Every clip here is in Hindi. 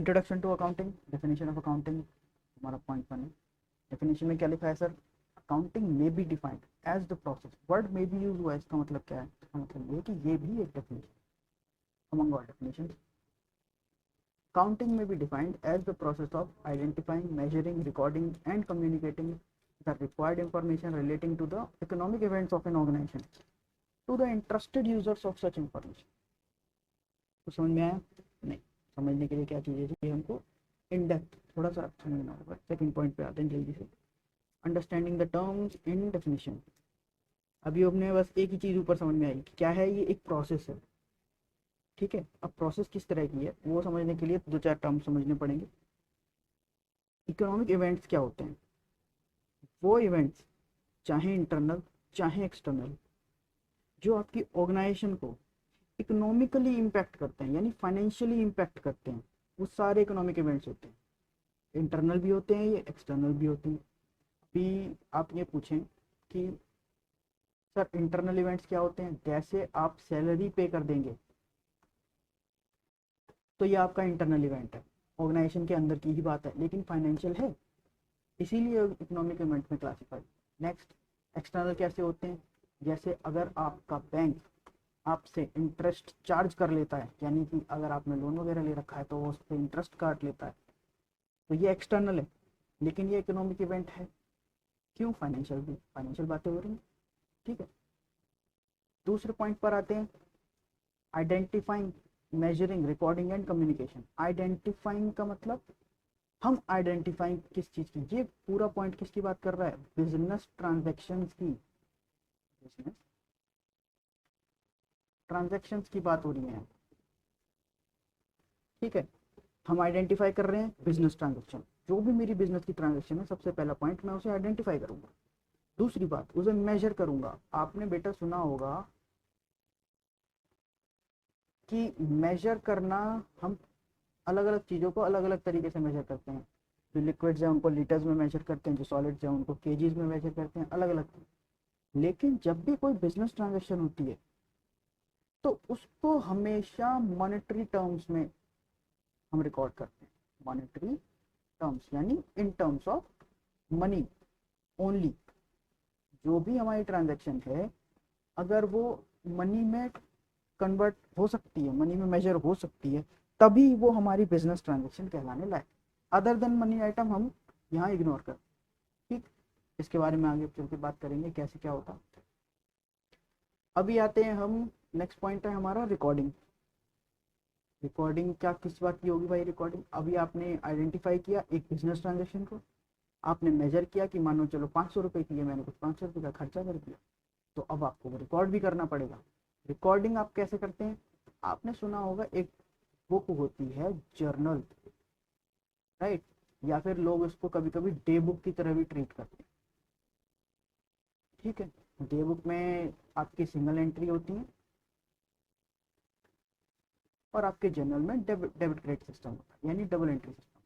Introduction to accounting, definition of accounting हमारा पॉइंट 1 है। डेफिनेशन में क्या लिखा है सर, अकाउंटिंग में be defined as the process, word में भी यूज हुआ है, इसका मतलब क्या है, इसका मतलब ये है कि ये भी एक definition among all definition. Counting may be defined as the process of identifying, measuring, recording, and communicating the required information relating to the economic events of an organization to the interested users of such information। तो समझ में आया? नहीं, समझने के लिए क्या चीज़ें चाहिए हमको, इन डेप्थ थोड़ा सा समझना होगा। सेकंड पॉइंट पे आते हैं जल्दी से, understanding the terms in definition. अभी हमने बस एक ही चीज़ ऊपर समझ में आई, क्या है ये, एक प्रोसेस है, ठीक है। अब प्रोसेस किस तरह की है वो समझने के लिए दो चार टर्म समझने पड़ेंगे। इकोनॉमिक इवेंट्स क्या होते हैं, वो इवेंट्स चाहे इंटरनल चाहे एक्सटर्नल जो आपकी ऑर्गेनाइजेशन को इकोनॉमिकली इम्पैक्ट करते हैं यानी फाइनेंशियली इम्पैक्ट करते हैं, वो सारे इकोनॉमिक इवेंट्स होते हैं। इंटरनल भी होते हैं, ये एक्सटर्नल भी होते हैं। अभी आप ये पूछें कि सर इंटरनल इवेंट्स क्या होते हैं, जैसे आप सैलरी पे कर देंगे तो ये आपका इंटरनल इवेंट है, ऑर्गेनाइजेशन के अंदर की ही बात है, लेकिन फाइनेंशियल है, इसीलिए इकोनॉमिक इवेंट में क्लासिफाइड। नेक्स्ट, एक्सटर्नल कैसे होते हैं, जैसे अगर आपका बैंक आपसे इंटरेस्ट चार्ज कर लेता है, यानी कि अगर आपने लोन वगैरह ले रखा है तो वो उस पर इंटरेस्ट काट लेता है, तो ये एक्सटर्नल है, लेकिन ये इकोनॉमिक इवेंट है। क्यों, फाइनेंशियल भी, फाइनेंशियल बातें हो रही हैं, ठीक है। दूसरे पॉइंट पर आते हैं, identifying, measuring, recording and communication. Identifying का मतलब हम आइडेंटिफाइंग किस चीज़ की, ये पूरा पॉइंट किसकी बात कर रहा है, बिजनेस ट्रांजैक्शंस की, बिजनेस ट्रांजैक्शंस की बात हो रही है, ठीक है। हम आइडेंटिफाई कर रहे हैं बिजनेस ट्रांजैक्शन, जो भी मेरी बिजनेस की ट्रांजैक्शन है, सबसे पहला पॉइंट मैं उसे आइडेंटिफाई करूंगा। दूसरी बात, उसे मेजर करूंगा। आपने बेटा सुना होगा कि मेजर करना, हम अलग अलग चीज़ों को अलग अलग तरीके से मेजर करते हैं। जो लिक्विड्स हैं उनको लीटर्स में मेजर करते हैं, जो सॉलिड्स हैं उनको केजीज में मेजर करते हैं, अलग अलग। लेकिन जब भी कोई बिजनेस ट्रांजैक्शन होती है तो उसको हमेशा मॉनेटरी टर्म्स में हम रिकॉर्ड करते हैं। मॉनेटरी टर्म्स यानी in terms of money only. जो भी हमारी ट्रांजैक्शन है, अगर वो मनी में कन्वर्ट हो सकती है, मनी में मेजर हो सकती है, तभी वो हमारी बिजनेस ट्रांजैक्शन कहलाने लायक। अदर देन मनी आइटम हम यहाँ इग्नोर कर, ठीक। इसके बारे में आगे चल के बात करेंगे कैसे क्या होता। अभी आते हैं हम, नेक्स्ट पॉइंट है हमारा रिकॉर्डिंग। रिकॉर्डिंग क्या, किस बात की होगी भाई रिकॉर्डिंग, अभी आपने आइडेंटिफाई किया एक बिजनेस ट्रांजेक्शन को, आपने मेजर किया कि मानो चलो 500 रुपये की है, मैंने कुछ 500 रुपये का खर्चा कर दिया, तो अब आपको वो रिकॉर्ड भी करना पड़ेगा। रिकॉर्डिंग आप कैसे करते हैं, आपने सुना होगा एक बुक होती है जर्नल, राइट, या फिर लोग उसको कभी कभी डे बुक की तरह भी ट्रीट करते हैं, ठीक है। डे बुक में आपकी सिंगल एंट्री होती है और आपके जर्नल में डेबिट क्रेडिट सिस्टम होता है, यानी डबल एंट्री सिस्टम,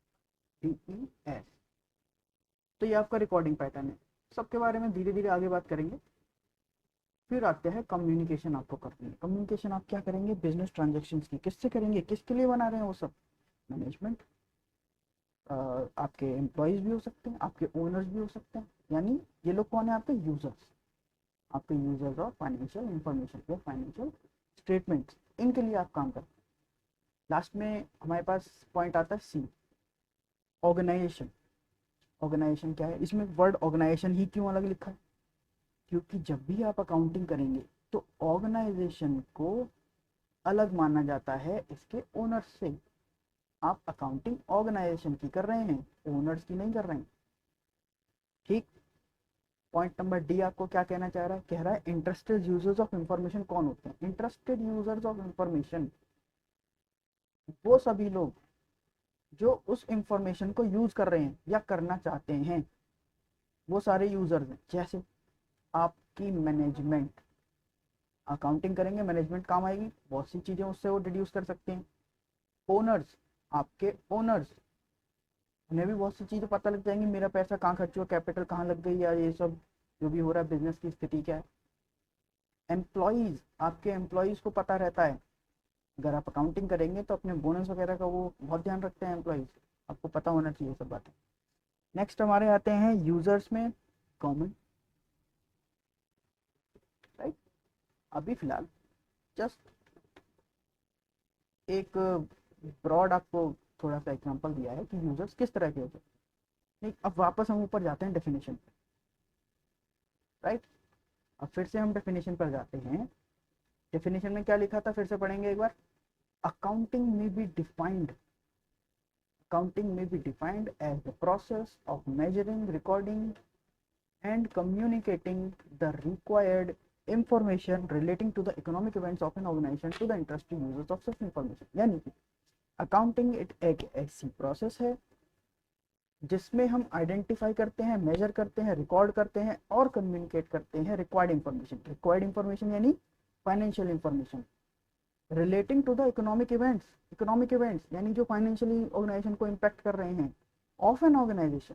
DES। तो ये आपका रिकॉर्डिंग पैटर्न है। सबके बारे में धीरे धीरे आगे बात करेंगे। फिर आते हैं कम्युनिकेशन आपको करनी है। कम्युनिकेशन आप क्या करेंगे, बिजनेस ट्रांजेक्शन्स की, किससे करेंगे, किसके लिए बना रहे हैं वो सब, मैनेजमेंट, आपके एम्प्लॉयज़ भी हो सकते हैं, आपके ओनर्स भी हो सकते हैं, यानी ये लोग कौन है, आपके यूजर्स, आपके यूजर्स ऑफ फाइनेंशियल इंफॉर्मेशन या फाइनेंशियल स्टेटमेंट्स, इनके लिए आप काम करते हैं। लास्ट में हमारे पास पॉइंट आता है C, ऑर्गेनाइजेशन। ऑर्गेनाइजेशन क्या है, इसमें वर्ड ऑर्गेनाइजेशन ही क्यों अलग लिखा है, क्योंकि जब भी आप अकाउंटिंग करेंगे तो ऑर्गेनाइजेशन को अलग माना जाता है इसके ओनर्स से। आप अकाउंटिंग ऑर्गेनाइजेशन की कर रहे हैं, ओनर्स की नहीं कर रहे हैं, ठीक। पॉइंट नंबर D आपको क्या कहना चाह रहा है, कह रहा है इंटरेस्टेड यूजर्स ऑफ इंफॉर्मेशन कौन होते हैं। इंटरेस्टेड यूजर्स ऑफ इंफॉर्मेशन वो सभी लोग जो उस इंफॉर्मेशन को यूज कर रहे हैं या करना चाहते हैं, वो सारे यूजर्स हैं। जैसे आपकी मैनेजमेंट, अकाउंटिंग करेंगे, मैनेजमेंट काम आएगी, बहुत सी चीज़ें उससे वो डिड्यूस कर सकते हैं। ओनर्स, आपके ओनर्स, उन्हें भी बहुत सी चीज़ें पता लग जाएंगी, मेरा पैसा कहाँ खर्च हुआ, कैपिटल कहाँ लग गई, या ये सब जो भी हो रहा है, बिजनेस की स्थिति क्या है। एम्प्लॉयज़, आपके एम्प्लॉयज़ को पता रहता है अगर आप अकाउंटिंग करेंगे तो अपने बोनस वगैरह का वो बहुत ध्यान रखते हैं एम्प्लॉयज़, आपको पता होना चाहिए सब बातें। नेक्स्ट हमारे आते हैं यूजर्स में कॉमन, राइट। अभी फिलहाल जस्ट एक ब्रॉड आपको थोड़ा सा एग्जांपल दिया है कि यूजर्स किस तरह के होते हैं। नहीं, अब वापस हम ऊपर जाते हैं डेफिनेशन, राइट। अब फिर से हम डेफिनेशन पर जाते हैं। डेफिनेशन में क्या लिखा था, फिर से पढ़ेंगे एक बार। अकाउंटिंग में be defined, accounting may be defined as the process of measuring, recording, and communicating the required information relating to the economic events of an organization to the interested users of such information। यानी कि अकाउंटिंग एक ऐसी प्रोसेस है जिसमें हम आइडेंटिफाई करते हैं, मेजर करते हैं, रिकॉर्ड करते हैं और कम्युनिकेट करते हैं रिक्वायर्ड इंफॉर्मेशन। रिक्वायर्ड इंफॉर्मेशन यानी financial information relating to the economic events, economic events यानी जो फाइनेंशियली ऑर्गेनाइजेशन को इम्पैक्ट कर रहे हैं of an organisation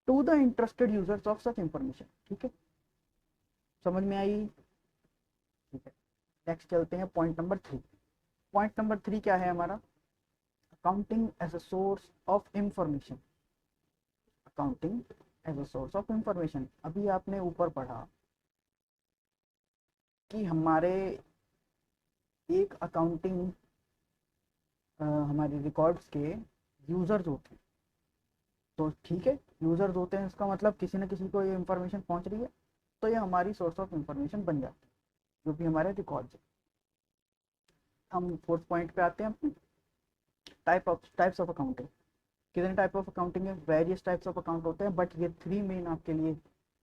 to the interested users of such information. ठीक है, समझ में आई? ठीक है, नेक्स्ट चलते हैं पॉइंट नंबर 3। पॉइंट नंबर 3 क्या है हमारा? Accounting as a source of information. Accounting as a source of information, अभी आपने ऊपर पढ़ा कि हमारे एक अकाउंटिंग हमारे रिकॉर्ड्स के यूजर्स होते हैं। तो ठीक है, यूजर्स होते हैं, इसका मतलब किसी न किसी को ये इंफॉर्मेशन पहुंच रही है, तो ये हमारी सोर्स ऑफ इंफॉर्मेशन बन जाती है, जो भी हमारे रिकॉर्ड्स है। हम फोर्थ पॉइंट पे आते हैं अपने टाइप्स ऑफ अकाउंटिंग। कितने टाइप ऑफ अकाउंटिंग है? वेरियस टाइप्स ऑफ अकाउंट होते हैं, बट ये 3 मेन आपके लिए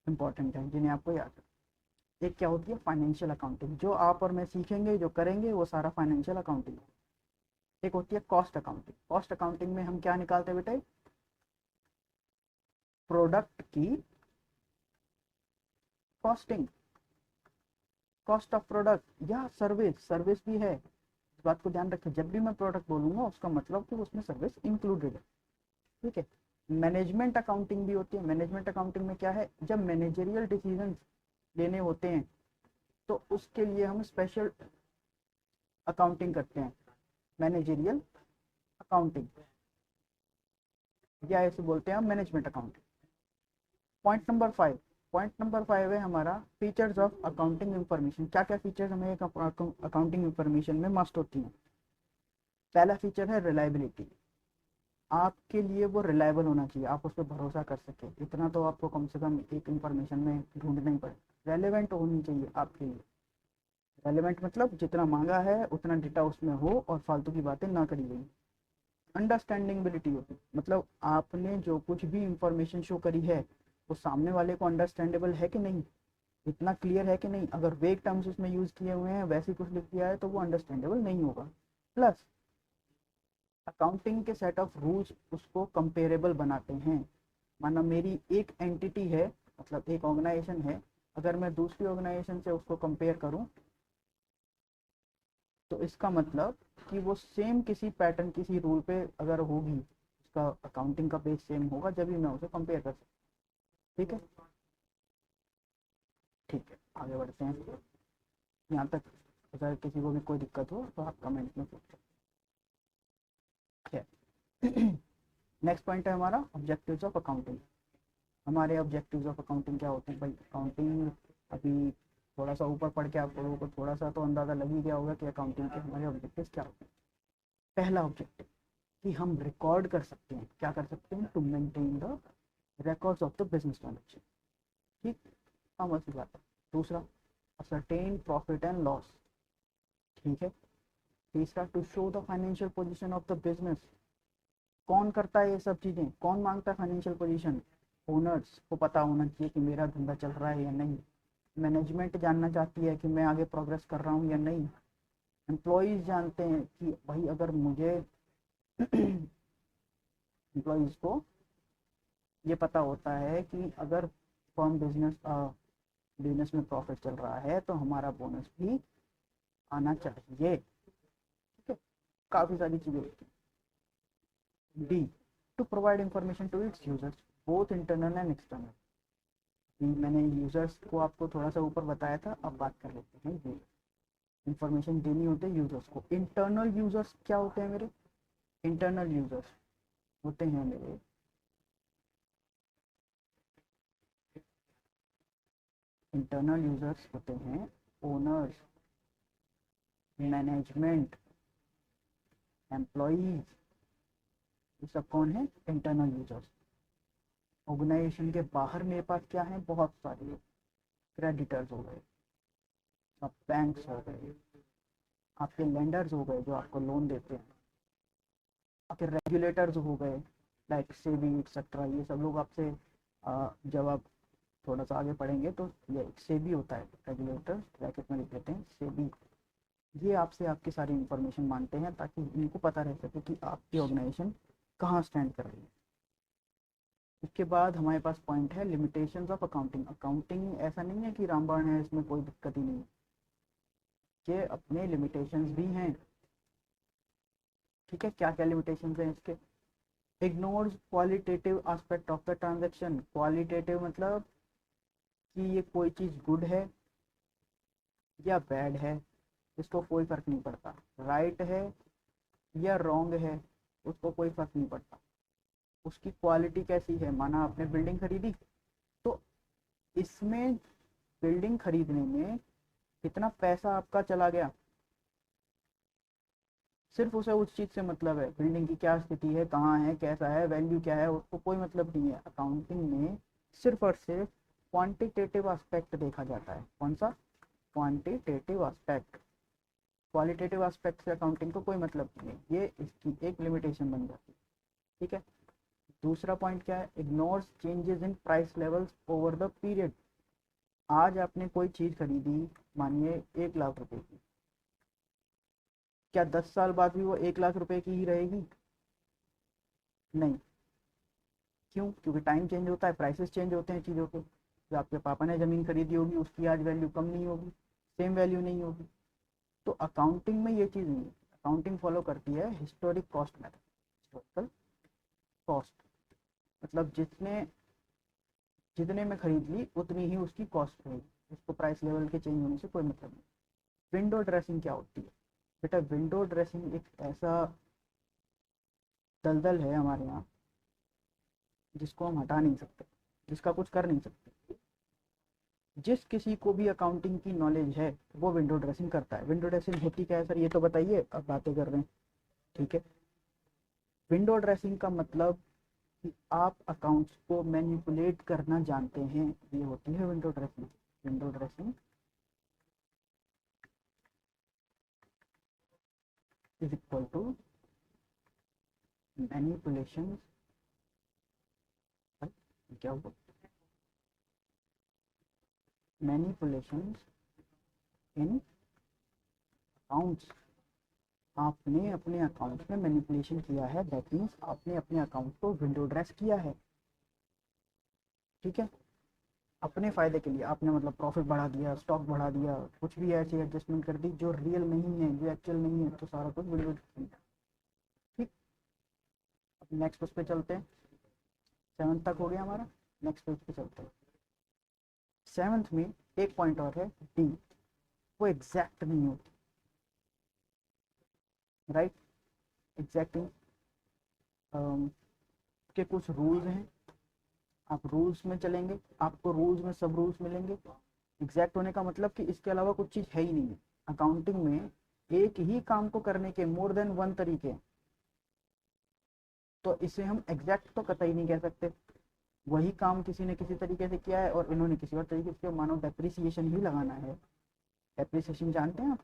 इंपॉर्टेंट है जिन्हें आपको याद रखना। एक क्या होती है? फाइनेंशियल अकाउंटिंग, जो आप और मैं सीखेंगे, जो करेंगे वो सारा फाइनेंशियल अकाउंटिंग। एक होती है कॉस्ट अकाउंटिंग। कॉस्ट अकाउंटिंग में हम क्या निकालते हैं बेटे? प्रोडक्ट की कॉस्टिंग, कॉस्ट ऑफ प्रोडक्ट या सर्विस, सर्विस भी है। इस बात को ध्यान रखें, जब भी मैं प्रोडक्ट बोलूंगा उसका मतलब कि उसमें सर्विस इंक्लूडेड है। ठीक है। मैनेजमेंट अकाउंटिंग भी होती है। मैनेजमेंट अकाउंटिंग में क्या है? जब मैनेजरियल डिसीजन लेने होते हैं तो उसके लिए हम स्पेशल अकाउंटिंग करते हैं, मैनेजरियल अकाउंटिंग, या ऐसे बोलते हैं हम management accounting. Point number 5, point number 5 है हमारा फीचर्स ऑफ अकाउंटिंग इंफॉर्मेशन। क्या क्या फीचर्स हमें एक अकाउंटिंग इंफॉर्मेशन में मस्ट होती हैं? पहला फीचर है रिलायबिलिटी। आपके लिए वो रिलायबल होना चाहिए, आप उस पर भरोसा कर सके, इतना तो आपको कम से कम एक इंफॉर्मेशन में ढूंढना ही पड़े। रेलेवेंट होनी चाहिए आपके लिए। रेलेवेंट मतलब जितना मांगा है उतना डेटा उसमें हो और फालतू की बातें ना करी गई। अंडरस्टैंडिंगबिलिटी होती, मतलब आपने जो कुछ भी इंफॉर्मेशन शो करी है वो सामने वाले को अंडरस्टैंडेबल है कि नहीं, इतना क्लियर है कि नहीं। अगर वेग टर्म्स उसमें यूज किए हुए हैं, वैसे कुछ लिख दिया है, तो वो अंडरस्टैंडेबल नहीं होगा। प्लस अकाउंटिंग के सेट ऑफ रूल्स उसको कंपेरेबल बनाते हैं। माना मेरी एक एंटिटी है, मतलब एक ऑर्गेनाइजेशन है, अगर मैं दूसरी ऑर्गेनाइजेशन से उसको कंपेयर करूं तो इसका मतलब कि वो सेम किसी पैटर्न, किसी रूल पे अगर होगी, उसका अकाउंटिंग का बेस सेम होगा, जब भी मैं उसे कंपेयर कर सकता। ठीक है, ठीक है, आगे बढ़ते हैं। यहाँ तक अगर किसी को भी कोई दिक्कत हो तो आप कमेंट में पूछ सकते हैं। नेक्स्ट पॉइंट है हमारा ऑब्जेक्टिव्स ऑफ अकाउंटिंग। हमारे ऑब्जेक्टिव्स ऑफ अकाउंटिंग क्या होते हैं भाई? अकाउंटिंग अभी थोड़ा सा ऊपर पढ़ के आप लोगों को थोड़ा सा तो अंदाज़ा लग ही गया होगा कि अकाउंटिंग के हमारे ऑब्जेक्टिव्स क्या होते हैं। पहला ऑब्जेक्टिव कि हम रिकॉर्ड कर सकते हैं, क्या कर सकते हैं? To maintain the records of the business transaction. ठीक, हम ऐसी बात है। दूसरा, असरटेन प्रॉफिट एंड लॉस। ठीक है। तीसरा, to show the financial position of the business. कौन करता है ये सब चीज़ें? कौन मांगता है फाइनेंशियल पोजीशन? ओनर्स को पता होना चाहिए कि मेरा धंधा चल रहा है या नहीं। मैनेजमेंट जानना चाहती है कि मैं आगे प्रोग्रेस कर रहा हूँ या नहीं। एम्प्लॉयज़ जानते हैं कि भाई अगर मुझे एम्प्लॉयज़ को ये पता होता है कि अगर फर्म बिजनेस में प्रॉफिट चल रहा है तो हमारा बोनस भी आना चाहिए। ठीक है, काफ़ी सारी चीज़ें होती हैं। D, to provide information to its users both internal and external. मैंने यूजर्स को आपको थोड़ा सा ऊपर बताया था, अब बात कर लेते हैं यूजर। इंफॉर्मेशन देनी होती है यूजर्स को। इंटरनल यूजर्स क्या होते हैं मेरे? इंटरनल यूजर्स होते हैं मेरे इंटरनल यूजर्स होते हैं ओनर्स, मैनेजमेंट, एम्प्लॉयज, ये सब कौन है? Internal users. ऑर्गेनाइजेशन के बाहर मेरे पास क्या है? बहुत सारे क्रेडिटर्स हो गए, अब बैंक्स हो गए, आपके लेंडर्स हो गए जो आपको लोन देते हैं, आपके रेगुलेटर्स हो गए लाइक सेबी एक्सेट्रा। ये सब लोग आपसे जब आप थोड़ा सा आगे पढ़ेंगे तो ये सेबी होता है, रेगुलेटर ब्रैकेट में लिख देते हैं सेबी। ये आपसे आपकी सारी इंफॉर्मेशन मांगते हैं ताकि इनको पता रह सके कि आपकी ऑर्गेनाइजेशन कहाँ स्टैंड कर रही है। उसके बाद हमारे पास पॉइंट है लिमिटेशंस ऑफ अकाउंटिंग। अकाउंटिंग ऐसा नहीं है कि रामबाण है, इसमें कोई दिक्कत ही नहीं, के अपने लिमिटेशंस भी हैं। ठीक है, क्या क्या लिमिटेशंस हैं इसके? Ignores qualitative aspect of the transaction. Qualitative मतलब कि ये कोई चीज़ गुड है या बैड है, इसको कोई फर्क नहीं पड़ता। राइट है या रॉन्ग है, उसको कोई फर्क नहीं पड़ता। उसकी क्वालिटी कैसी है, माना आपने बिल्डिंग खरीदी तो इसमें बिल्डिंग खरीदने में कितना पैसा आपका चला गया, सिर्फ उसे उस चीज़ से मतलब है। बिल्डिंग की क्या स्थिति है, कहाँ है, कैसा है, वैल्यू क्या है, उसको कोई मतलब नहीं है। अकाउंटिंग में सिर्फ और सिर्फ क्वांटिटेटिव एस्पेक्ट देखा जाता है। कौन सा? Quantitative aspect. क्वालिटेटिव एस्पेक्ट से अकाउंटिंग को कोई मतलब नहीं है, ये इसकी एक लिमिटेशन बन जाती है। ठीक है, दूसरा पॉइंट क्या है? Ignores changes in price levels over the period. आज आपने कोई चीज़ खरीदी, मानिए 1 लाख रुपए की, क्या 10 साल बाद भी वो 1 लाख रुपए की ही रहेगी? नहीं। क्यों? क्योंकि टाइम चेंज होता है, प्राइसेस चेंज होते हैं चीज़ों के। जो आपके पापा ने ज़मीन खरीदी होगी उसकी आज वैल्यू कम नहीं होगी, सेम वैल्यू नहीं होगी। तो अकाउंटिंग में ये चीज़ नहीं है। अकाउंटिंग फॉलो करती है historic cost method. Historical cost मतलब जितने जितने में खरीद ली उतनी ही उसकी कॉस्ट रहेगी, उसको प्राइस लेवल के चेंज होने से कोई मतलब नहीं। विंडो ड्रेसिंग क्या होती है बेटा? विंडो ड्रेसिंग एक ऐसा दलदल है हमारे यहाँ जिसको हम हटा नहीं सकते, जिसका कुछ कर नहीं सकते। जिस किसी को भी अकाउंटिंग की नॉलेज है वो विंडो ड्रेसिंग करता है। विंडो ड्रेसिंग होती क्या है सर, ये तो बताइए, अब बातें कर रहे हैं। ठीक है, विंडो ड्रेसिंग का मतलब कि आप अकाउंट्स को मैनिपुलेट करना जानते हैं, ये होती है window dressing. Window dressing is equal to manipulation. क्या हुआ? Manipulation in accounts. आपने अपने अकाउंट में मैनिपुलेशन किया है, दैट मीन्स आपने अपने अकाउंट को विंडो ड्रेस किया है। ठीक है, अपने फ़ायदे के लिए आपने मतलब प्रॉफिट बढ़ा दिया, स्टॉक बढ़ा दिया, कुछ भी ऐसी एडजस्टमेंट कर दी जो रियल नहीं है, जो एक्चुअल नहीं है, तो सारा कुछ विंडो ड्रेसिंग। ठीक, अब नेक्स्ट उस पर चलते हैं। 7th तक हो गया हमारा, नेक्स्ट पेज पे चलते हैं। 7th में एक पॉइंट और है, डी। वो एग्जैक्ट नहीं होती। राइट, एग्जैक्टिंग के कुछ रूल्स हैं, आप रूल्स में चलेंगे, आपको रूल्स में सब रूल्स मिलेंगे। एग्जैक्ट होने का मतलब कि इसके अलावा कुछ चीज़ है ही नहीं है। अकाउंटिंग में एक ही काम को करने के मोर देन वन तरीके हैं, तो इसे हम एग्जैक्ट तो कतई नहीं कह सकते। वही काम किसी ने किसी तरीके से किया है और इन्होंने किसी और तरीके से, मानो डेप्रिसिएशन ही लगाना है। डेप्रिसिएशन जानते हैं आप?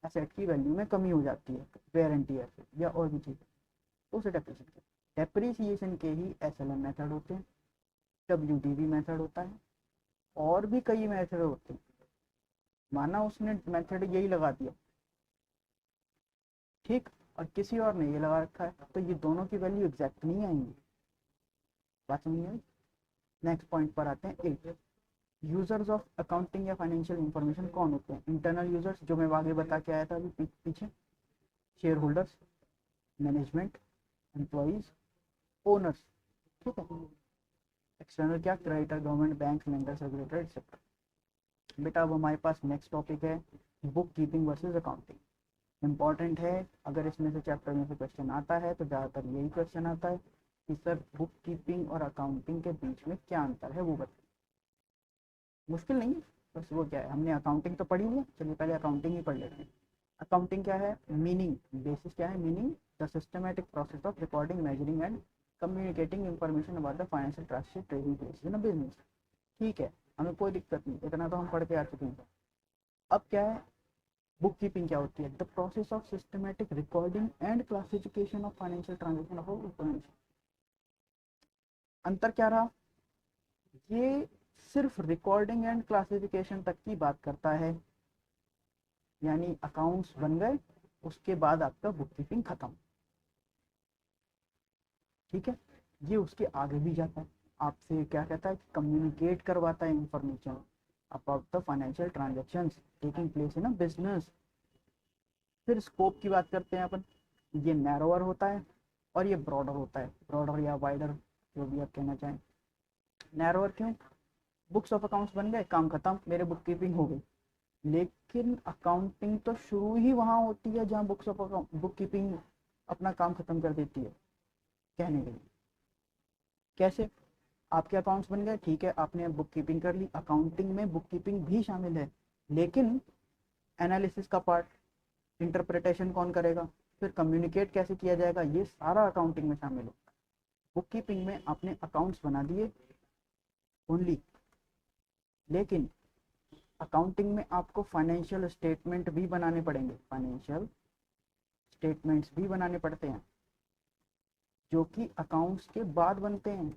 एसेट की वैल्यू में कमी हो जाती है, वेयर एंड टियर से या और भी चीज़, तो उसे डेप्रिसिएशन। डेप्रिसिएशन के ही एसएलएम मेथड होते हैं, डब्ल्यूडीवी मेथड होता है, और भी कई मेथड होते हैं। माना उसने मेथड यही लगा दिया, ठीक, और किसी और ने ये लगा रखा है, तो ये दोनों की वैल्यू एग्जैक्ट नहीं आएंगी। बात समझ आई? नेक्स्ट पॉइंट पर आते हैं, 8। यूजर्स ऑफ अकाउंटिंग या फाइनेंशियल इंफॉर्मेशन कौन होते हैं? इंटरनल यूजर्स, जो मैं आगे बता के आया था अभी पीछे। Share holders, management, employees, owners. ठीक है, एक्सटर्नल क्या? Creditor, government, bank, lender, regulator etcetera. बेटा अब हमारे पास नेक्स्ट टॉपिक है book keeping versus accounting important है। अगर इसमें से चैप्टर में से क्वेश्चन आता है तो ज़्यादातर यही क्वेश्चन आता है कि सर बुक कीपिंग और अकाउंटिंग के बीच में क्या अंतर है वो बताइए। मुश्किल नहीं है, बस वो क्या है, हमने अकाउंटिंग तो पढ़ी है, चलिए पहले अकाउंटिंग ही पढ़ लेते हैं। अकाउंटिंग क्या है, मीनिंग बेसिस क्या है, meaning the systematic process of recording measuring and communicating information about the financial transaction taking place in a business. ठीक है, हमें कोई दिक्कत नहीं, इतना तो हम पढ़ के आ चुके हैं। अब क्या है, बुक कीपिंग क्या होती है, the process of systematic recording and classification of financial transaction of information. अंतर क्या रहा, ये सिर्फ रिकॉर्डिंग एंड क्लासिफिकेशन तक की बात करता है, यानी अकाउंट्स बन गए उसके बाद आपका बुक कीपिंग खत्म। ठीक है, ये उसके आगे भी जाता है, आपसे क्या कहता है, कम्युनिकेट करवाता है information about the financial transactions taking place in a business. फिर स्कोप की बात करते हैं अपन, ये नैरोअर होता है और ये ब्रॉडर होता है, ब्रॉडर या वाइडर जो भी आप कहना चाहें। नैरोअर क्यों, बुक्स ऑफ अकाउंट्स बन गए, काम खत्म, मेरे बुक कीपिंग हो गई। लेकिन अकाउंटिंग तो शुरू ही वहाँ होती है जहाँ books of account book keeping अपना काम खत्म कर देती है। कहने के लिए कैसे, आपके अकाउंट्स बन गए, ठीक है, आपने बुक कीपिंग कर ली, अकाउंटिंग में बुक कीपिंग भी शामिल है, लेकिन एनालिसिस का पार्ट, इंटरप्रिटेशन कौन करेगा, फिर कम्युनिकेट कैसे किया जाएगा, ये सारा अकाउंटिंग में शामिल हो। बुक कीपिंग में आपने अकाउंट्स बना दिए ओनली, लेकिन अकाउंटिंग में आपको फाइनेंशियल स्टेटमेंट भी बनाने पड़ेंगे, फाइनेंशियल स्टेटमेंट्स भी बनाने पड़ते हैं जो कि अकाउंट्स के बाद बनते हैं।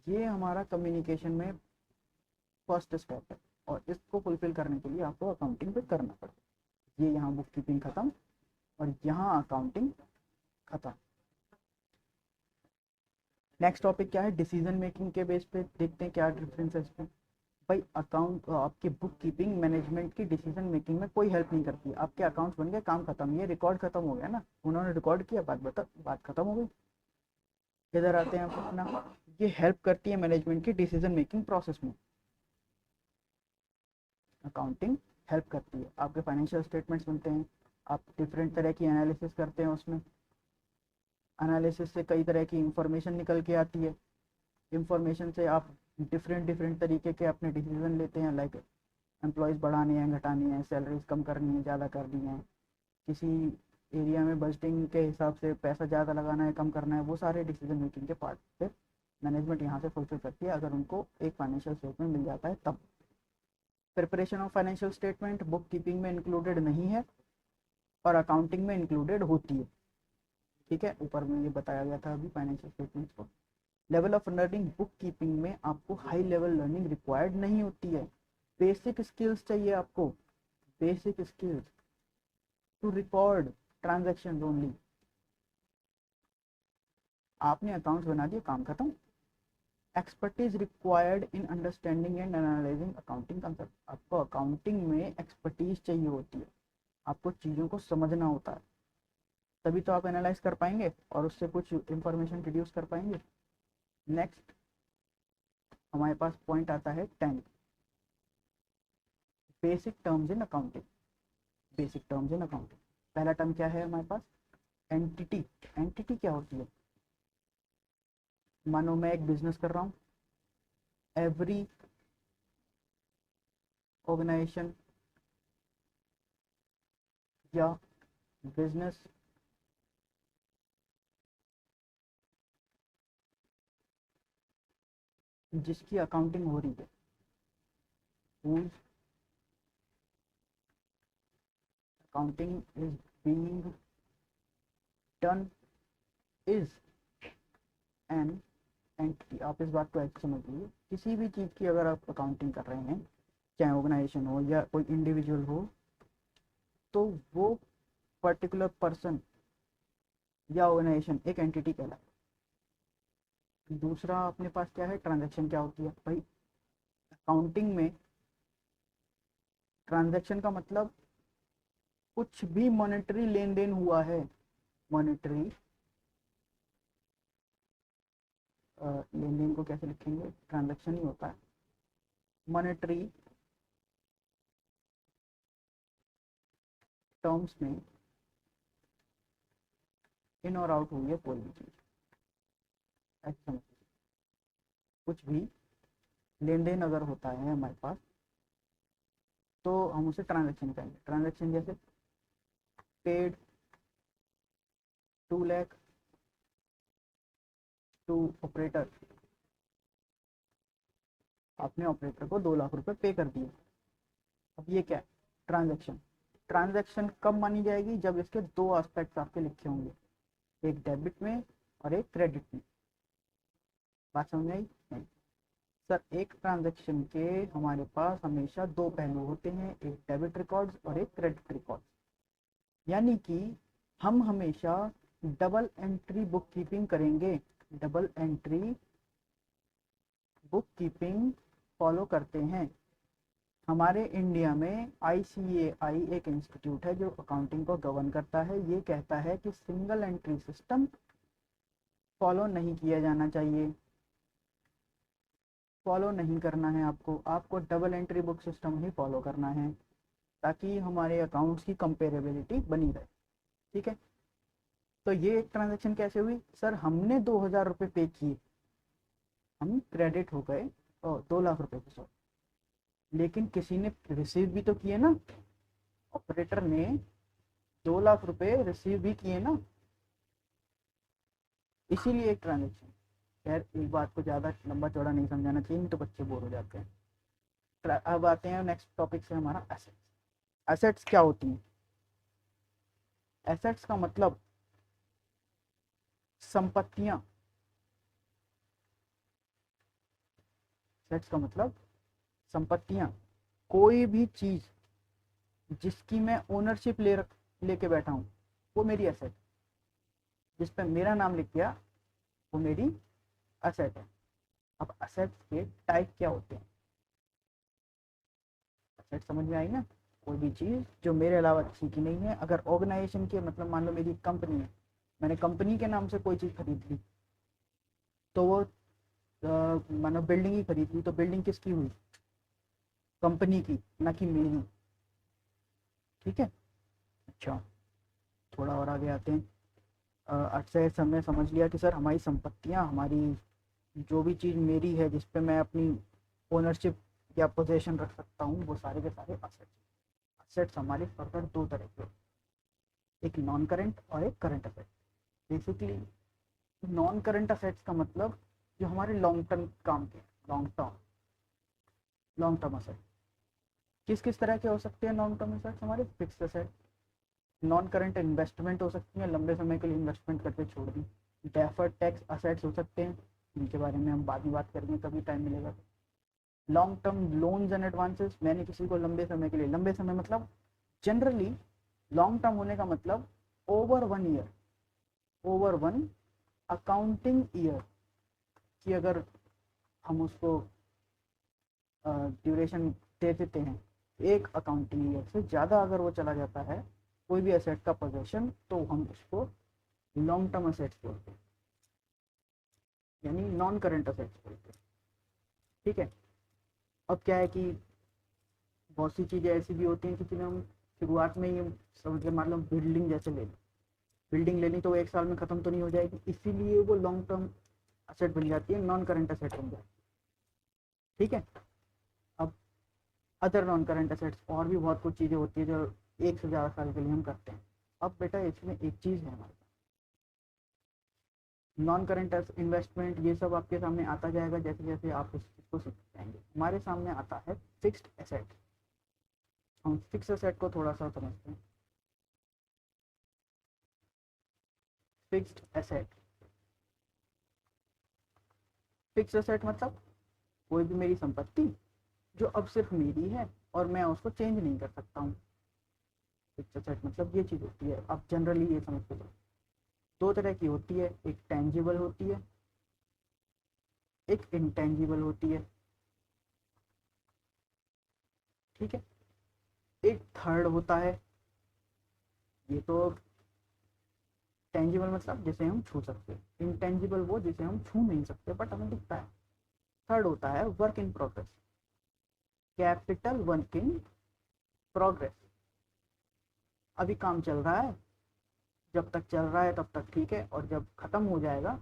ये हमारा कम्युनिकेशन में फर्स्ट स्टेप है, और इसको फुलफिल करने के लिए आपको अकाउंटिंग पे करना पड़ेगा। ये यहाँ बुक कीपिंग खत्म और यहाँ अकाउंटिंग खत्म। नेक्स्ट टॉपिक क्या है, डिसीजन मेकिंग के बेस पे देखते हैं क्या डिफरेंस है इसमें। भाई अकाउंट आपकी बुक कीपिंग मैनेजमेंट की डिसीजन मेकिंग में कोई हेल्प नहीं करती, आपके अकाउंट्स बन गए, काम खत्म, ये रिकॉर्ड खत्म हो गया ना, उन्होंने रिकॉर्ड किया, बात खत्म हो गई। इधर आते हैं आप अपना, ये हेल्प करती है मैनेजमेंट की डिसीजन मेकिंग प्रोसेस में। अकाउंटिंग हेल्प करती है, आपके फाइनेंशियल स्टेटमेंट्स बनते हैं, आप डिफरेंट तरह की एनालिसिस करते हैं, उसमें एनालिसिस से कई तरह की इंफॉर्मेशन निकल के आती है, इंफॉर्मेशन से आप डिफरेंट डिफरेंट तरीके के अपने डिसीजन लेते हैं, लाइक एम्प्लॉयज़ बढ़ाने हैं, घटानी है, सैलरीज कम करनी है, ज़्यादा करनी है, किसी एरिया में बजटिंग के हिसाब से पैसा ज़्यादा लगाना है, कम करना है, वो सारे डिसीजन मेकिंग के पार्ट पे मैनेजमेंट यहाँ से फुलफिल करती है, अगर उनको एक फाइनेंशियल स्टेटमेंट मिल जाता है तब। Preparation of financial statement book keeping में इंक्लूडेड नहीं है और अकाउंटिंग में इंक्लूडेड होती है। ठीक है, ऊपर में ये बताया गया था अभी फाइनेंशियल स्टेटमेंट्स को। Level of learning book keeping में आपको हाई लेवल लर्निंग रिक्वायर्ड नहीं होती है, बेसिक स्किल्स चाहिए आपको, basic skills to record transaction only. आपने अकाउंट्स बना दिए, काम खत्म। Expertise required in understanding and analysing accounting concept, आपको अकाउंटिंग में एक्सपर्टीज चाहिए होती है, आपको चीज़ों को समझना होता है, तभी तो आप एनालाइज कर पाएंगे और उससे कुछ इंफॉर्मेशन डिड्यूस कर पाएंगे। नेक्स्ट हमारे पास पॉइंट आता है 10, basic terms in accounting. Basic terms in accounting, पहला टर्म क्या है हमारे पास, एंटिटी। एंटिटी क्या होती है, मानो मैं एक बिजनेस कर रहा हूँ, एवरी ऑर्गेनाइजेशन या बिजनेस जिसकी अकाउंटिंग हो रही है, whose accounting is being done is an entity। आप इस बात को ऐसे समझ लीजिए, किसी भी चीज़ की अगर आप अकाउंटिंग कर रहे हैं, चाहे ऑर्गेनाइजेशन हो या कोई इंडिविजुअल हो, तो वो पर्टिकुलर पर्सन या ऑर्गेनाइजेशन एक एंटिटी कहलाए। दूसरा अपने पास क्या है, ट्रांजैक्शन क्या होती है भाई, अकाउंटिंग में ट्रांजैक्शन का मतलब कुछ भी मॉनेटरी लेन देन हुआ है, मॉनेटरी लेन देन को कैसे लिखेंगे, ट्रांजैक्शन ही होता है, मॉनेटरी टर्म्स में इन और आउट हुई है कोई भी चीज, ऐसा मतलब कुछ भी लेन देन अगर होता है हमारे पास तो हम उसे ट्रांजैक्शन कहेंगे। ट्रांजैक्शन जैसे पेड 2 लाख टू ऑपरेटर, आपने ऑपरेटर को 2 लाख रुपए पे कर दिए। अब ये क्या है? ट्रांजैक्शन। ट्रांजैक्शन कब मानी जाएगी? जब इसके दो एस्पेक्ट्स आपके लिखे होंगे, एक डेबिट में और एक क्रेडिट में। बात समझ आई? नहीं सर, एक ट्रांजैक्शन के हमारे पास हमेशा दो पहलू होते हैं, एक डेबिट रिकॉर्ड्स और एक क्रेडिट रिकॉर्ड्स। यानी कि हम हमेशा डबल एंट्री बुक कीपिंग करेंगे, double entry book keeping follow करते हैं। हमारे इंडिया में ICAI एक इंस्टीट्यूट है जो अकाउंटिंग को गवर्न करता है। ये कहता है कि सिंगल एंट्री सिस्टम फॉलो नहीं किया जाना चाहिए, फॉलो नहीं करना है आपको, आपको डबल एंट्री बुक सिस्टम ही फॉलो करना है ताकि हमारे अकाउंट्स की कंपेरेबिलिटी बनी रहे। ठीक है, तो ये एक ट्रांजैक्शन कैसे हुई? सर हमने 2000 रुपये पे किए, हम क्रेडिट हो गए और 2 लाख रुपए के साथ, लेकिन किसी ने रिसीव भी तो किए ना, ऑपरेटर ने 2 लाख रुपए रिसीव भी किए ना, इसीलिए एक ट्रांजेक्शन। खैर एक बात को ज़्यादा लंबा चौड़ा नहीं समझाना चाहिए, नहीं तो बच्चे बोर हो जाते हैं। अब आते हैं नेक्स्ट टॉपिक से हमारा एसेट्स। एसेट्स क्या होती हैं? एसेट्स का मतलब संपत्तियां। एसेट्स का मतलब संपत्तियां, कोई भी चीज जिसकी मैं ओनरशिप लेके बैठा हूं वो मेरी एसेट। जिस पे मेरा नाम लिख गया वो मेरी एसेट है। अब एसेट्स के टाइप क्या होते हैं? एसेट समझ में आई ना? कोई भी चीज जो मेरे अलावा किसी की नहीं है। अगर ऑर्गेनाइजेशन के मतलब मान लो मेरी कंपनी है, मैंने कंपनी के नाम से कोई चीज खरीद ली तो वो मानो बिल्डिंग ही खरीद ली तो बिल्डिंग किसकी हुई? कंपनी की, ना कि मेरी। ठीक है, अच्छा थोड़ा और आगे आते हैं। अच्छा हमने समझ लिया कि सर हमारी संपत्तियां, हमारी जो भी चीज़ मेरी है जिस पे मैं अपनी ओनरशिप या पोजेशन रख सकता हूँ वो सारे के सारे असेट्स। असेट्स हमारे फर्दर दो तरह के होते हैं, एक नॉन करंट और एक current asset. Basically non current assets का मतलब जो हमारे लॉन्ग टर्म काम के, लॉन्ग टर्म असेट किस किस तरह के हो सकते हैं? लॉन्ग टर्म असेट्स हमारे fix asset, non current investment हो सकती है, लंबे समय के लिए इन्वेस्टमेंट करके छोड़ दी। डेफर्ड टैक्स असेट्स हो सकते हैं, जिनके बारे में हम बाद में बात करेंगे कभी टाइम मिलेगा। Long term loans and advances, मैंने किसी को लंबे समय के लिए, लंबे समय मतलब जनरली लॉन्ग टर्म होने का मतलब over 1 year, over 1 accounting year की अगर हम उसको ड्यूरेशन दे देते हैं, एक अकाउंटिंग ईयर से ज़्यादा अगर वो चला जाता है कोई भी एसेट का पोजेशन तो हम उसको लॉन्ग टर्म एसेट्स बोलते हैं, यानी नॉन करंट एसेट्स बोलते हैं। ठीक है, अब क्या है कि बहुत सी चीज़ें ऐसी भी होती हैं कि जिन्हें हम शुरुआत में ही समझ के, मान लो बिल्डिंग जैसे ले लो, बिल्डिंग लेनी तो वो 1 साल में ख़त्म तो नहीं हो जाएगी, इसीलिए वो लॉन्ग टर्म एसेट बन जाती है, नॉन करंट एसेट बन जाती है। ठीक है, अब अदर नॉन करंट एसेट्स और भी बहुत कुछ चीज़ें होती है जो 1 से ज़्यादा साल के लिए हम करते हैं। अब बेटा इसमें एक चीज़ है हमारे नॉन करंट इन्वेस्टमेंट, ये सब आपके सामने आता जाएगा जैसे जैसे आप इस चीज़ को सीखते जाएंगे। हमारे सामने आता है फिक्स्ड एसेट। हम फिक्स एसेट को थोड़ा सा समझते हैं। फिक्स्ड एसेट, फिक्स एसेट मतलब कोई भी मेरी संपत्ति जो अब सिर्फ मेरी है और मैं उसको चेंज नहीं कर सकता हूँ। फिक्स एसेट मतलब ये चीज़ होती है, आप जनरली ये समझ के चलो। दो तरह की होती है, एक टेंजिबल होती है, एक इंटेंजिबल होती है। ठीक है, एक थर्ड होता है, ये तो टेंजिबल मतलब जिसे हम छू सकते हैं, इंटेंजिबल वो जिसे हम छू नहीं सकते बट हमें दिखता है। थर्ड होता है work in progress, capital work in progress. अभी काम चल रहा है, जब तक चल रहा है तब तक ठीक है, और जब ख़त्म हो जाएगा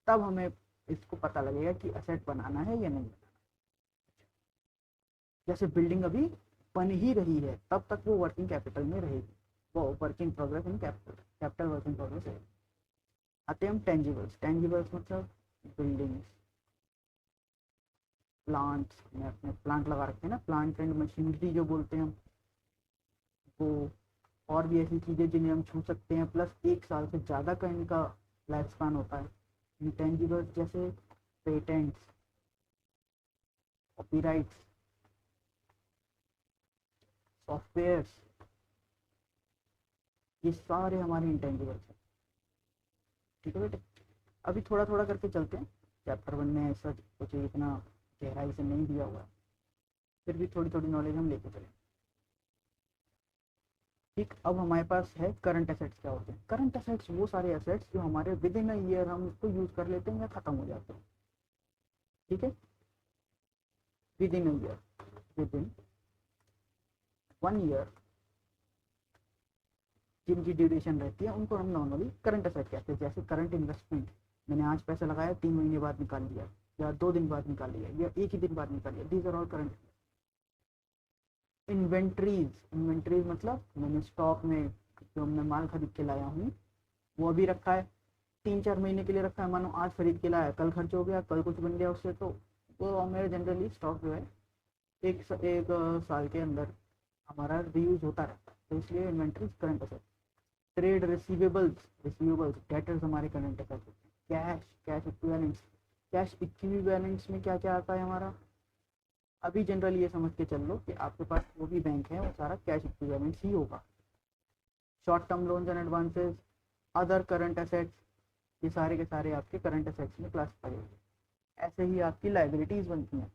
तब हमें इसको पता लगेगा कि असेट बनाना है या नहीं बनाना। जैसे बिल्डिंग अभी बन ही रही है तब तक वो वर्किंग कैपिटल में रहेगी, वो working progress in capital, capital working progress रहेगी। आते हैं हम टेंजिबल्स। टेंजिबल्स मतलब बिल्डिंग्स, प्लांट्स, में अपने प्लांट लगा रखे हैं ना, प्लांट एंड मशीनरी जो बोलते हैं हम, वो और भी ऐसी चीज़ें जिन्हें हम छू सकते हैं, प्लस 1 साल से ज़्यादा का इनका लाइफ स्पान होता है। इंटेंजिबल्स जैसे पेटेंट्स, कॉपीराइट्स, सॉफ्टवेयर्स, ये सारे हमारे इंटेंजिबल्स हैं। ठीक है बेटे, अभी थोड़ा थोड़ा करके चलते हैं। चैप्टर 1 में ऐसा कुछ इतना गहराई से नहीं दिया हुआ है, फिर भी थोड़ी थोड़ी नॉलेज हम लेके चलें। ठीक, अब हमारे पास है करंट एसेट्स। क्या होते हैं करंट एसेट्स? वो सारे एसेट्स जो हमारे विद इन अ ईयर हम उसको यूज़ कर लेते हैं या ख़त्म हो जाते हैं। ठीक है, with in a year, with in 1 year जिनकी ड्यूरेशन रहती है उनको हम नॉर्मली करंट एसेट कहते हैं। जैसे करंट इन्वेस्टमेंट, मैंने आज पैसा लगाया, 3 महीने बाद निकाल लिया, या 2 दिन बाद निकाल लिया, या एक ही दिन बाद निकाल लिया, these are all current. Inventories, inventories मतलब मैंने स्टॉक में जो मैं माल खरीद के लाया हूँ वो अभी रखा है, 3-4 महीने के लिए रखा है। मानो आज खरीद के लाया, कल खर्च हो गया, कल कुछ बन गया उससे, तो वो मेरे जनरली स्टॉक जो है एक साल के अंदर हमारा रीयूज होता रहता है, तो इसलिए inventories current asset. Trade receivables, receivables debtors हमारे करंट एसेट होते हैं। Cash, cash equivalents, cash equivalents में क्या क्या आता है हमारा? अभी जनरल ये समझ के चल लो कि आपके पास वो भी बैंक है वो सारा कैश इक्विवेलेंट्स ही होगा। Short term loans and advances, other current assets, ये सारे के सारे आपके करंट एसेट्स में क्लासिफाई होंगे। ऐसे ही आपकी लाइबिलिटीज़ बनती हैं।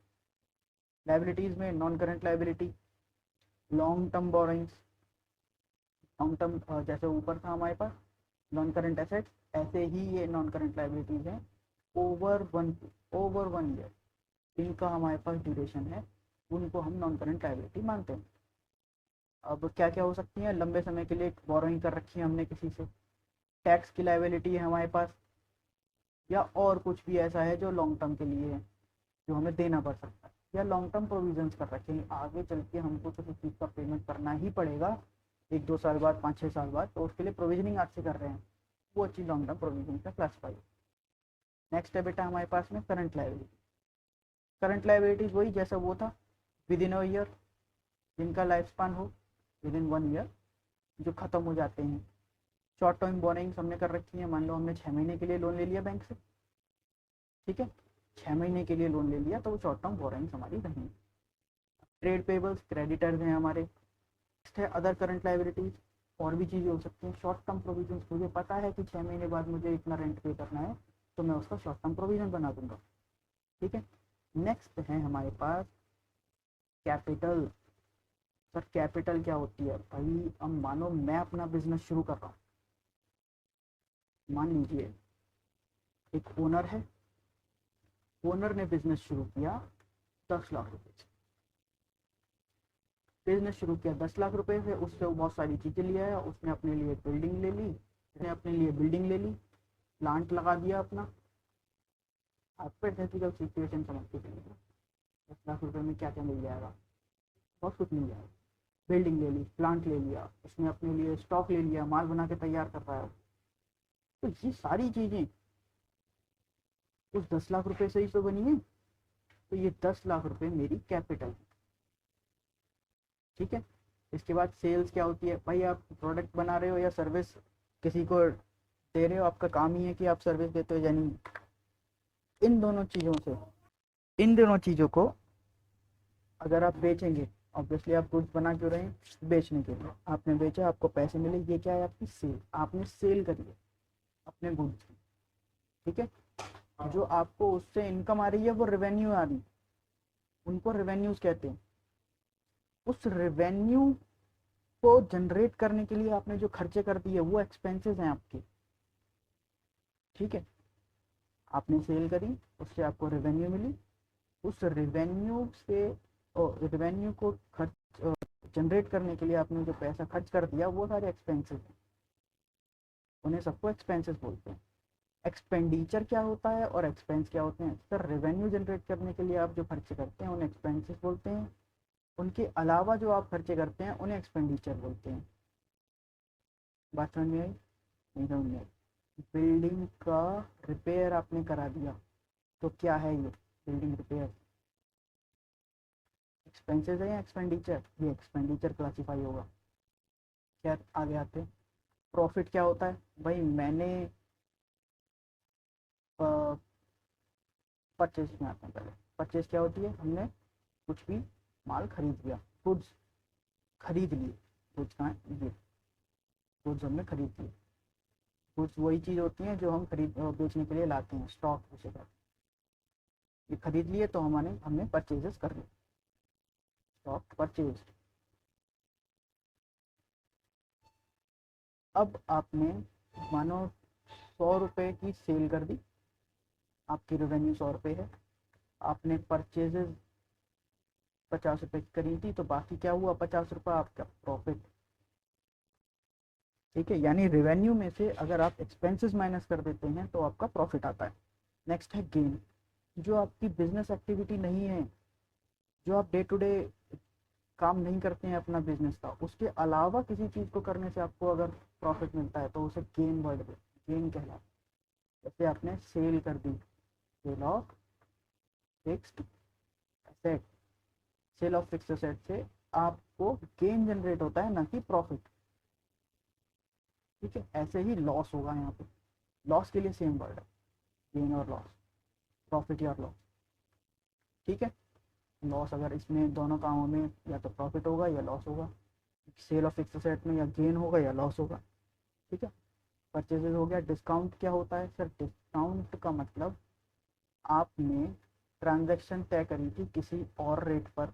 लाइबिलिटीज़ में non current liability, long term borrowings, long term जैसे ऊपर था हमारे पास नॉन करंट एसेट्स, ऐसे ही ये नॉन करंट लाइबिलिटीज़ हैं ओवर वन ईयर, जिनका हमारे पास ड्यूरेशन है उनको हम नॉन करंट लाइबिलिटी मानते हैं। अब क्या क्या हो सकती हैं? लंबे समय के लिए बोरोइंग कर रखी है हमने किसी से, टैक्स की लाइबिलिटी है हमारे पास, या और कुछ भी ऐसा है जो लॉन्ग टर्म के लिए है जो हमें देना पड़ सकता है, या लॉन्ग टर्म प्रोविजंस कर रखे हैं, आगे चल के हमको किसी चीज़ का पेमेंट करना ही पड़ेगा 1-2 साल बाद, 5-6 साल बाद, तो उसके लिए प्रोविजनिंग आज से कर रहे हैं, वो अच्छी लॉन्ग टर्म प्रोविजन का क्लासीफाई। नेक्स्ट है बेटा हमारे पास में करंट लाइबिलिटी। करंट लाइबिलिटीज वही जैसा वो था, विद इन अ ईयर, जिनका लाइफ स्पान हो विद इन 1 ईयर, जो ख़त्म हो जाते हैं। शॉर्ट टर्म बोरिंग्स हमने कर रखी है, मान लो हमने 6 महीने के लिए लोन ले लिया बैंक से, ठीक है, 6 महीने के लिए लोन ले लिया तो वो शॉर्ट टर्म बोरिंग्स हमारी रहेंगी। ट्रेड पेबल्स, क्रेडिटर्स हैं हमारे। नेक्स्ट है अदर करंट लाइबिलिटीज, और भी चीज़ें हो सकती हैं। शॉर्ट टर्म प्रोविजन, मुझे पता है कि 6 महीने बाद मुझे इतना रेंट पे करना है, तो मैं उसका शॉर्ट टर्म प्रोविजन बना दूंगा। ठीक है, नेक्स्ट है हमारे पास कैपिटल। सर कैपिटल क्या होती है भाई? अब मानो मैं अपना बिजनेस शुरू कर रहा हूँ, मान लीजिए एक ओनर है, ओनर ने बिजनेस शुरू किया 10 लाख रुपए से, बिजनेस शुरू किया 10 लाख रुपए से, उससे वो बहुत सारी चीज़ें लिया है, उसने अपने लिए बिल्डिंग ले ली, उसने अपने लिए बिल्डिंग ले ली, प्लांट लगा दिया अपना। आपको टेक्निकल सिचुएशन समझ के चलिए, 10 लाख रुपए में क्या क्या मिल जाएगा? बहुत कुछ मिल जाएगा। बिल्डिंग ले ली, प्लांट ले लिया, उसने अपने लिए स्टॉक ले लिया, माल बना के तैयार कर रहा है, तो ये सारी चीज़ें उस 10 लाख रुपए से ही तो बनी है, तो ये 10 लाख रुपए मेरी कैपिटल है। ठीक है, इसके बाद सेल्स क्या होती है भाई? आप प्रोडक्ट बना रहे हो या सर्विस किसी को दे रहे हो, आपका काम ही है कि आप सर्विस देते हो, यानी इन दोनों चीज़ों से, इन दोनों चीज़ों को अगर आप बेचेंगे, ऑब्वियसली आप गुड्स बना क्यों रहे हैं? बेचने के लिए। आपने बेचा, आपको पैसे मिले, ये क्या है? आपकी सेल, आपने सेल करी है अपने गुड्स की। ठीक है, जो आपको उससे इनकम आ रही है वो रेवेन्यू आ रही है, उनको रेवेन्यूज कहते हैं। उस रेवेन्यू को जनरेट करने के लिए आपने जो खर्चे कर दिए वो एक्सपेंसेस हैं आपके। ठीक है, आपने सेल करी, उससे आपको रेवेन्यू मिली, उस रेवेन्यू से रेवेन्यू को खर्च जनरेट करने के लिए आपने जो पैसा खर्च कर दिया वो सारे एक्सपेंसेस हैं, उन्हें सबको एक्सपेंसेस बोलते हैं। एक्सपेंडिचर क्या होता है और एक्सपेंस क्या होते हैं? सर रेवेन्यू जनरेट करने के लिए आप जो खर्चे करते हैं उन्हें एक्सपेंसेस बोलते हैं, उनके अलावा जो आप खर्चे करते हैं उन्हें एक्सपेंडिचर बोलते हैं। बात समझ में आई? नहीं समझ में आई? बिल्डिंग का रिपेयर आपने करा दिया तो क्या है ये? बिल्डिंग रिपेयर एक्सपेंसेस है या एक्सपेंडिचर? ये एक्सपेंडिचर क्लासीफाई होगा। क्या आगे आते हैं, प्रॉफिट क्या होता है? भाई मैंने परचेज में आते हैं पहले। परचेज क्या होती है? हमने कुछ भी माल खरीद लिया, गुड्स खरीद लिए। गुड्स कहाँ है? ये गुड्स हमने खरीद लिए। गुड्स वही चीज़ होती हैं जो हम खरीद बेचने के लिए लाते हैं, स्टॉक उसे कहते हैं। ये खरीद लिए तो हमने परचेजेस कर लिए, स्टॉक परचेज। अब आपने मानो 100 रुपये की सेल कर दी, आपकी रेवेन्यू 100 रुपये है, आपने परचेजेस 50 रुपये की करी थी, तो बाकी क्या हुआ? 50 रुपये आपका प्रॉफिट। ठीक है, यानी रेवेन्यू में से अगर आप एक्सपेंसेस माइनस कर देते हैं तो आपका प्रॉफिट आता है। नेक्स्ट है गेन, जो आपकी बिजनेस एक्टिविटी नहीं है, जो आप डे टू डे काम नहीं करते हैं अपना बिजनेस का, उसके अलावा किसी चीज़ को करने से आपको अगर प्रॉफिट मिलता है तो उसे गेन वर्ड गेन कहलाता है। जैसे आपने सेल कर दी, sale of fixed asset, sale of fixed asset से आपको गेन जनरेट होता है, ना कि प्रॉफिट। ठीक है, ऐसे ही लॉस होगा यहाँ पे, लॉस के लिए सेम वर्ड है, गेन और लॉस, प्रॉफिट या लॉस। ठीक है, लॉस अगर इसमें दोनों कामों में या तो प्रॉफिट होगा या लॉस होगा, सेल ऑफ फिक्स्ड एसेट में या गेन होगा या लॉस होगा। ठीक है, परचेजेज हो गया। डिस्काउंट क्या होता है? सर डिस्काउंट का मतलब आपने ट्रांजैक्शन तय करी थी किसी और रेट पर,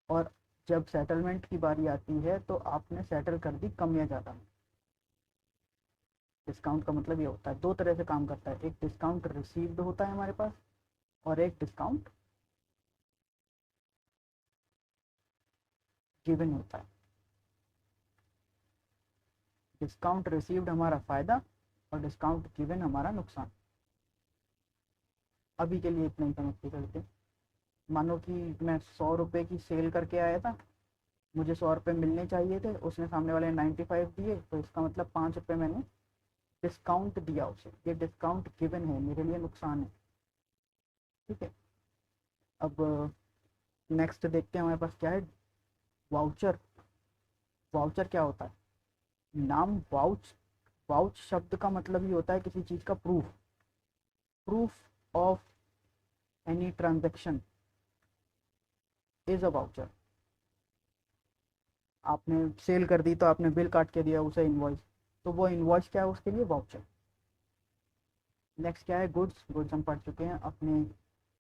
और जब सेटलमेंट की बारी आती है तो आपने सेटल कर दी कम या ज़्यादा। डिस्काउंट का मतलब ये होता है, दो तरह से काम करता है, एक डिस्काउंट रिसीव्ड होता है हमारे पास और एक डिस्काउंट गिवन होता है। डिस्काउंट रिसीव्ड हमारा फ़ायदा और डिस्काउंट गिवन हमारा नुकसान। अभी के लिए इतना ही समझते चलते। मानो कि मैं 100 रुपये की सेल करके आया था, मुझे 100 रुपये मिलने चाहिए थे, उसने सामने वाले 95 दिए, तो इसका मतलब 5 रुपये मैंने डिस्काउंट दिया उसे। ये डिस्काउंट गिवन है, मेरे लिए नुकसान है। ठीक है, अब नेक्स्ट देखते हैं हमारे पास क्या है, वाउचर। वाउचर क्या होता है? नाम वाउच, वाउच शब्द का मतलब ही होता है किसी चीज़ का proof, proof of any transaction is a voucher. आपने सेल कर दी तो आपने बिल काट के दिया उसे, इनवॉइस, तो वो इनवॉइस क्या है? उसके लिए वाउचर। नेक्स्ट क्या है? गुड्स। गुड्स हम पढ़ चुके हैं, अपने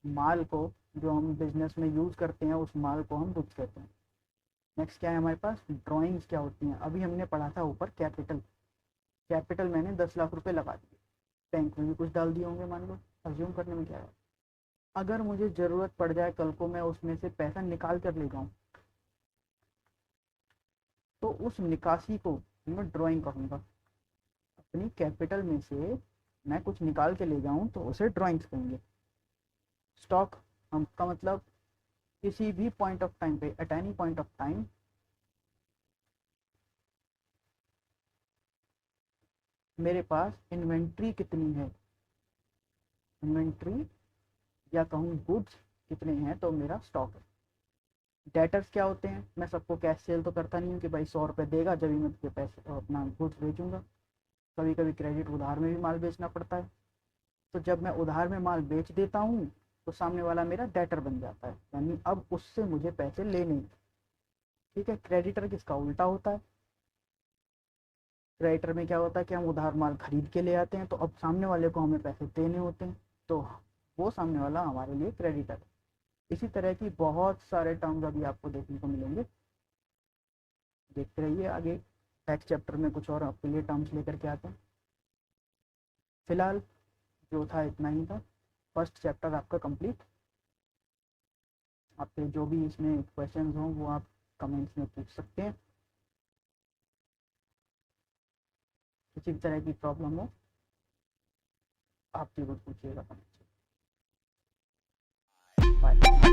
माल को जो हम बिजनेस में यूज़ करते हैं उस माल को हम गुड्स कहते हैं। नेक्स्ट क्या है हमारे पास? ड्राइंग्स क्या होती हैं? अभी हमने पढ़ा था ऊपर कैपिटल। कैपिटल मैंने 10 लाख रुपए लगा दिए, बैंक में भी कुछ डाल दिए होंगे मान लो, अज्यूम करने में क्या है। अगर मुझे ज़रूरत पड़ जाए कल को, मैं उसमें से पैसा निकाल कर ले जाऊँ, तो उस निकासी को मैं ड्राइंग कहूँगा। अपनी कैपिटल में से मैं कुछ निकाल के ले जाऊँ तो उसे ड्राइंग्स कहेंगे। स्टॉक हम का मतलब किसी भी पॉइंट ऑफ टाइम पे, at any point of time, मेरे पास इन्वेंट्री कितनी है, इन्वेंट्री या कहूँ गुड्स कितने हैं, तो मेरा स्टॉक है। डेटर्स क्या होते हैं? मैं सबको कैश सेल तो करता नहीं हूँ कि भाई 100 रुपये देगा जब भी मैं तुझे पैसे अपना गुड्स बेचूंगा। कभी कभी क्रेडिट उधार में भी माल बेचना पड़ता है, तो जब मैं उधार में माल बेच देता हूँ तो सामने वाला मेरा डेटर बन जाता है, यानी अब उससे मुझे पैसे लेने। ठीक है, क्रेडिटर किसका उल्टा होता है? क्रेडिटर में क्या होता है कि हम उधार माल खरीद के ले आते हैं, तो अब सामने वाले को हमें पैसे देने होते हैं, तो वो सामने वाला हमारे लिए क्रेडिटर है। इसी तरह की बहुत सारे टर्म्स अभी आपको देखने को मिलेंगे, देखते रहिए आगे। नेक्स्ट चैप्टर में कुछ और आपके लिए टर्म्स लेकर के आते हैं। फिलहाल जो था इतना ही था, फर्स्ट चैप्टर आपका कंप्लीट। आपके जो भी इसमें क्वेश्चंस हों वो आप कमेंट्स में पूछ सकते हैं। किसी भी तरह की प्रॉब्लम हो आप जरूर पूछिएगा कमेंट्स में। बाय।